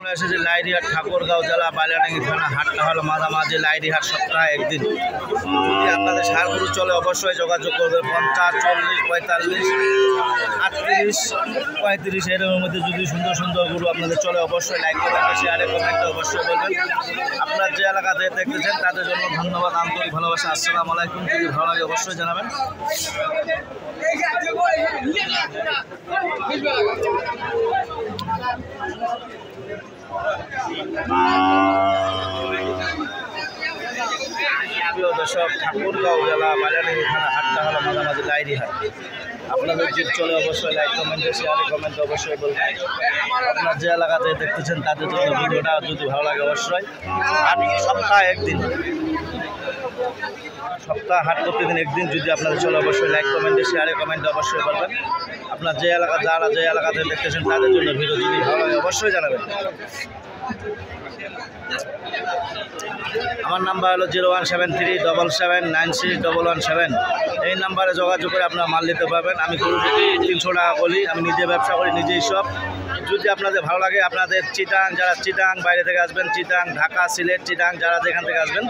এসেছে লাইডিহাট ঠাকুরগাঁও জেলা বাইলাডাঙ্গি থানা। হাটটা হলো মাঝামাঝি লাইডিহাট, সপ্তাহে একদিন। যদি আপনাদের ষাঁড় গরু চলে অবশ্যই যোগাযোগ করবেন। 50, 40, 45, 38, 35 এর মধ্যে যদি সুন্দর সুন্দর গরু আপনাদের চলে অবশ্যই লাইক করবেন, শেয়ারে কমেন্টে অবশ্যই বলবেন। আপনারা যে এলাকাতে দেখতেছেন তাদের জন্য ধন্যবাদ, আন্তরিক ভালোবাসা। আসসালামু আলাইকুম। যদি ভালো লাগে অবশ্যই জানাবেন। প্রিয় দর্শক, ঠাকুরগাঁও জেলা বাইলাডাঙ্গি থানা। হাটটা হলো মাঝামাঝি লাইডিহাট। আপনাদের যদি চলে অবশ্যই লাইক কমেন্টে শেয়ারে কমেন্টে অবশ্যই বলবেন। আপনার যে এলাকাতে দেখতেছেন তাদের জন্য ভিডিওটা যদি ভালো লাগে অবশ্যই। হাট সপ্তাহে একদিন, সপ্তাহ হাট প্রতিদিন একদিন। যদি আপনাদের চলে অবশ্যই লাইক কমেন্টে শেয়ারে কমেন্টে অবশ্যই বলবেন। আপনার যে এলাকা যারা যে এলাকাতে দেখতেছেন তাদের জন্য ভিডিও যদি ভালো লাগে অবশ্যই জানাবেন। আমার নাম্বার হলো 01737796117। এই নাম্বারে যোগাযোগ করে আপনারা মাল নিতে পারবেন। আমি গরু 300 টাকা বলি। আমি নিজে ব্যবসা করি, নিজেই সব। যদি আপনাদের ভালো লাগে, আপনাদের চিটাং, যারা চিটাং বাইরে থেকে আসবেন, চিটাং, ঢাকা, সিলেট, চিটাং যারা যেখান থেকে আসবেন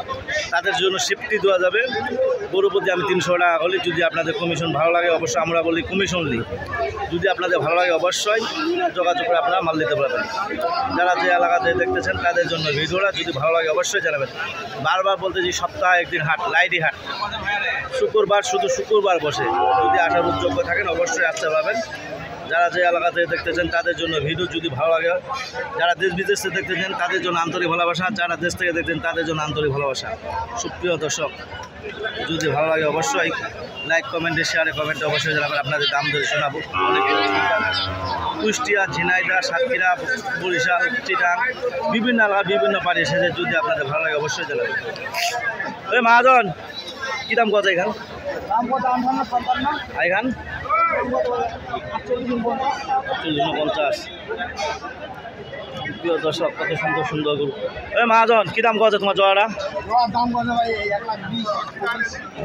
তাদের জন্য শিফটি দেওয়া যাবে। গরু প্রতি আমি 300 টাকা বলি। যদি আপনাদের কমিশন ভালো লাগে অবশ্যই আমরা বলি কমিশন নিই। যদি আপনাদের ভালো লাগে অবশ্যই যোগাযোগ করে আপনারা মাল নিতে পারবেন। যারা যে এলাকাতে দেখতেছেন তাদের জন্য ভিডিওটা যদি ভালো লাগে অবশ্যই জানাবেন। বারবার বলতে যে সপ্তাহে একদিন হাট, লাইডিহাট। শুক্রবার, শুধু শুক্রবার বসে। যদি আসার যোগ্য থাকেন অবশ্যই আসতে পারবেন। যারা যে এলাকাতে দেখতেছেন তাদের জন্য ভিডিও যদি ভালো লাগে, যারা দেশ বিদেশে দেখতেছেন তাদের জন্য আন্তরিক ভালোবাসা, যারা দেশ থেকে দেখতেন তাদের জন্য আন্তরিক ভালোবাসা। সুপ্রিয় দর্শক, যদি ভালো লাগে অবশ্যই লাইক কমেন্টে শেয়ারে কমেন্টে অবশ্যই জানাবেন। আপনাদের দাম ধরে শোনাবো। কুষ্টিয়া, ঝিনাইদহ, সাতক্ষীরা, বরিশাল, চিটাং বিভিন্ন এলাকা বিভিন্ন পাড়ি এসেছে। যদি আপনাদের ভালো লাগে অবশ্যই জানাবেন। ওই মহাজন কী দাম কত এখান? এখান 50। প্রিয় দর্শক, কত সুন্দর সুন্দর গরু। এই মহাজন কী দাম কত তোমার জোড়াটা?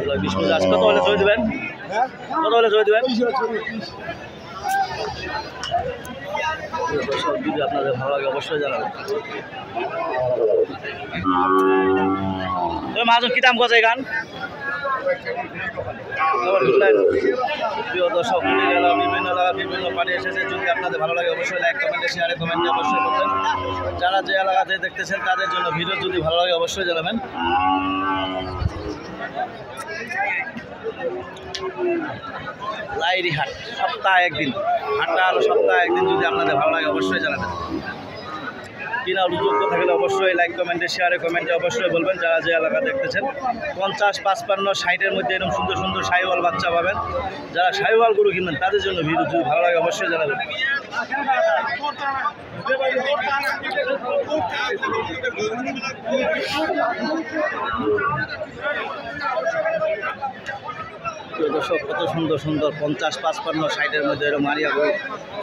1,20,000। আজ কত হলে চলে দেবেন? কত হলে চলে দেবেন? যদি আপনাদের ভালো লাগে অবশ্যই জানাবেন। মহাজন কী দাম কত এখান? প্রিয় দর্শক, বিভিন্ন এলাকা বিভিন্ন পাড়ি এসেছে। যদি আপনাদের ভালো লাগে অবশ্যই লাইক কমেন্টে শেয়ারে কমেন্টে অবশ্যই বলবেন। যারা যে এলাকাতে দেখতেছেন তাদের জন্য ভিডিও যদি ভালো লাগে অবশ্যই জানাবেন। লাইডিহাট সপ্তাহে একদিন। হাটটা হলো সপ্তাহে একদিন। যদি আপনাদের ভালো লাগে অবশ্যই জানাবেন। কিনা যোগ্য থাকলে অবশ্যই লাইক কমেন্টে শেয়ারে কমেন্টে অবশ্যই বলবেন। যারা যে এলাকা দেখতেছেন 50, 55, 60-এর মধ্যে এরকম সুন্দর সুন্দর শাহিওয়াল বাচ্চা পাবেন। যারা শাহিওয়াল গরু কিনবেন তাদের জন্য ভিডিও যদি ভালো লাগে অবশ্যই জানাবেন। দর্শক, কত সুন্দর সুন্দর 50, 55, 60-এর মধ্যে এরকম মারিয়া গরু,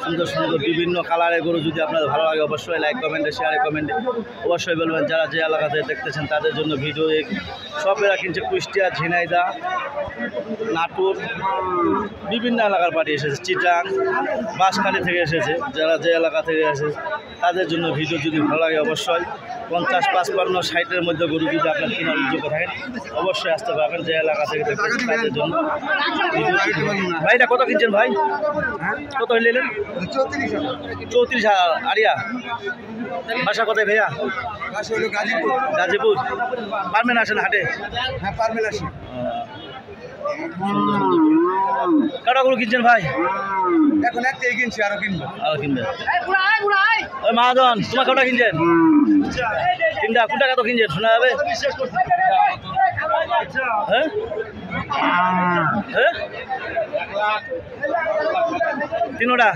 সুন্দর সুন্দর বিভিন্ন কালারের গরু। যদি আপনাদের ভালো লাগে অবশ্যই লাইক কমেন্টে শেয়ারে কমেন্টে অবশ্যই বলবেন। যারা যে এলাকাতে দেখতেছেন তাদের জন্য ভিডিও সব এরা কিনছে। কুষ্টিয়া, ঝিনাইদহ, নাটোর বিভিন্ন এলাকার পার্টি এসেছে। চিটাং, বাঁশখালী থেকে এসেছে। যারা যে এলাকা থেকে এসেছে তাদের জন্য ভিডিও যদি ভালো লাগে অবশ্যই 50, 55, 60-এর মধ্যে গরু যদি আপনার কেনার যোগ্য থাকেন অবশ্যই আসতে পারবেন। যে এলাকা থেকে দেখতেছেন তাদের জন্য ভাই। এটা কত কিনছেন ভাই? কত নিলেন? 34,000। আরিয়া বাসা কোথায় ভাইয়া? গাজীপুর। পারবেন আসেন হাটে? হ্যাঁ পারবেন আসেন। কাটাগুলো কিনছেন ভাই? এখন একটাই কিনছি, আরো কিনবো। আরো কিনবেন? ওই মহাজন তোমার কটা কিনছেন? 3টা। কোনটা কত কিনছেন শোনা যাবে? হ্যাঁ হ্যাঁ 3টা।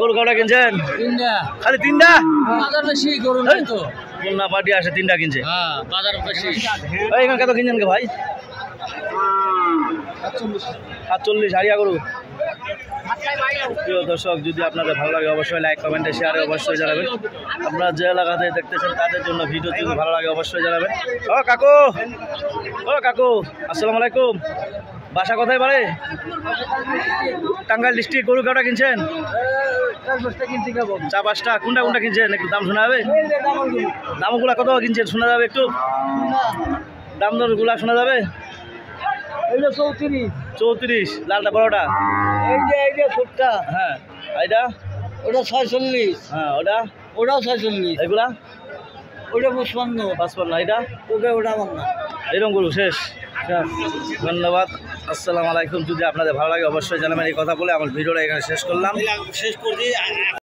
গরু কটা কিনছেন? 3টা। খালি 3টা? বেশি গরু নাই তো। না পার্টি আসে 3টা কিনছে। বাজার বেশি। এখানে কত কিনছেন কে ভাই? 47। হারিয়া গরু প্রিয় দর্শক, যদি আপনাদের ভালো লাগে অবশ্যই লাইক কমেন্টে শেয়ারে অবশ্যই জানাবেন। আপনারা যে এলাকাতে দেখতেছেন তাদের জন্য ভিডিও যদি ভালো লাগে অবশ্যই জানাবেন। ও কাকু, ও কাকু, আসসালামু আলাইকুম। বাসা কোথায় বাড়ে? টাঙ্গাইল ডিস্ট্রিক্ট। গরু কটা কিনছেন? 4-5টা। কোনটা কোনটা কিনছেন একটু দাম শোনা যাবে? দামগুলা কত কিনছেন শোনা যাবে একটু? দাম দরগুলা শোনা যাবে? 34। লালটা বড়টা? ছোটটা। হ্যাঁ, এইটা ওটা 46। হ্যাঁ, ওটাও 46। এগুলা ওটা 55। এটা ওটা আমার না। এরকম গরু শেষ। ধন্যবাদ, আসসালামু আলাইকুম। যদি আপনাদের ভালো লাগে অবশ্যই জানাবেন। এই কথা বলে আমার ভিডিওটা এখানে শেষ করলাম।